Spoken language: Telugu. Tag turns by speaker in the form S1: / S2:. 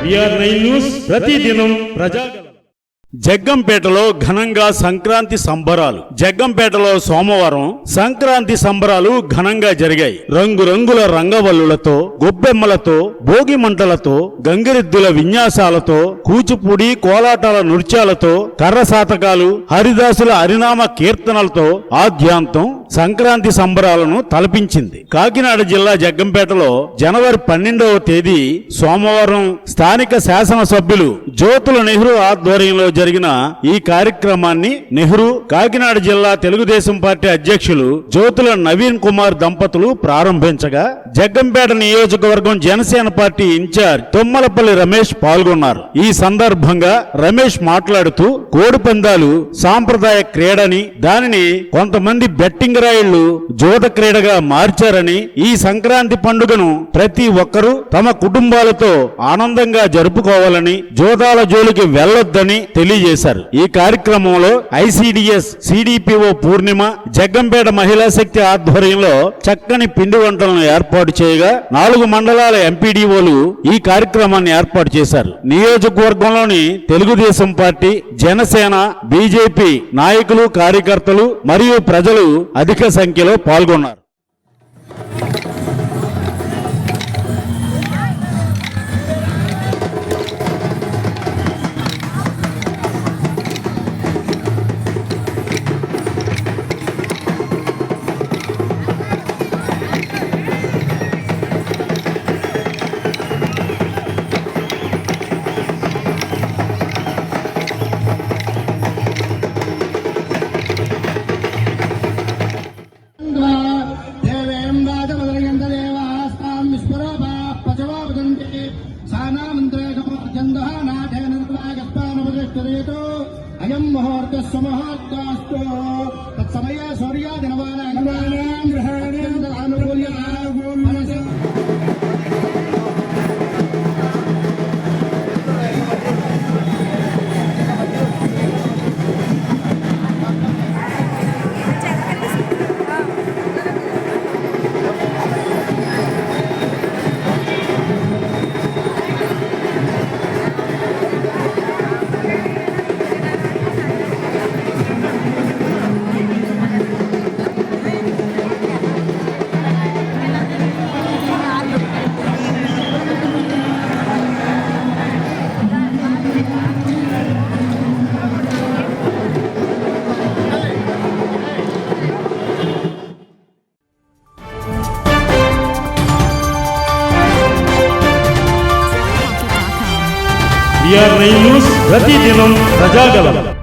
S1: VR9 న్యూస్ ప్రతిదినం ప్రజాగలం. జగ్గంపేటలో ఘనంగా సంక్రాంతి సంబరాలు. జగ్గంపేటలో సోమవారం సంక్రాంతి సంబరాలు ఘనంగా జరిగాయి. రంగురంగుల రంగవల్లులతో, గొబ్బెమ్మలతో, భోగి మంటలతో, గంగిరెద్దుల విన్యాసాలతో, కూచిపూడి కోలాటాల నృత్యాలతో, కర్రసాతకాలు, హరిదాసుల హరినామ కీర్తనలతో ఆద్యాంతం సంక్రాంతి సంబరాలను తలపించింది. కాకినాడ జిల్లా జగ్గంపేటలో జనవరి 12వ తేదీ సోమవారం స్థానిక శాసనసభ్యులు జ్యోతుల నెహ్రూ ఆధ్వర్యంలో జరిగిన ఈ కార్యక్రమాన్ని నెహ్రూ కాకినాడ జిల్లా తెలుగుదేశం పార్టీ అధ్యక్షులు జ్యోతుల నవీన్ కుమార్ దంపతులు ప్రారంభించగా జగ్గంపేట నియోజకవర్గం జనసేన పార్టీ ఇన్ఛార్జ్ తుమ్మలపల్లి రమేష్ పాల్గొన్నారు. ఈ సందర్భంగా రమేష్ మాట్లాడుతూ కోడిపందాలు సాంప్రదాయ క్రీడని, దానిని కొంతమంది బెట్టింగ్ రాయిళ్లు జూద క్రీడగా మార్చారని, ఈ సంక్రాంతి పండుగను ప్రతి ఒక్కరూ తమ కుటుంబాలతో ఆనందంగా జరుపుకోవాలని, జూదాల జోలికి వెళ్లొద్దని తెలియజేశారు. ఈ కార్యక్రమంలో ఐసిడిఎస్ సిడిపిఓ పూర్ణిమ, జగ్గంపేట మహిళా శక్తి ఆధ్వర్యంలో చక్కని పిండి వంటలను ఏర్పాటు చేయగా 4 మండలాల ఎంపీడీఓలు ఈ కార్యక్రమాన్ని ఏర్పాటు చేశారు. నియోజకవర్గంలోని తెలుగుదేశం పార్టీ, జనసేన, బీజేపీ నాయకులు, కార్యకర్తలు మరియు ప్రజలు అధిక సంఖ్యలో పాల్గొన్నారు.
S2: అయం ముహూర్త సుముహూర్తస్తు తత్సమయ సూర్యాదినవానాం గ్రహణం అనుకూల్య
S1: VR9 న్యూస్ ప్రతిదినం ప్రజాగలం.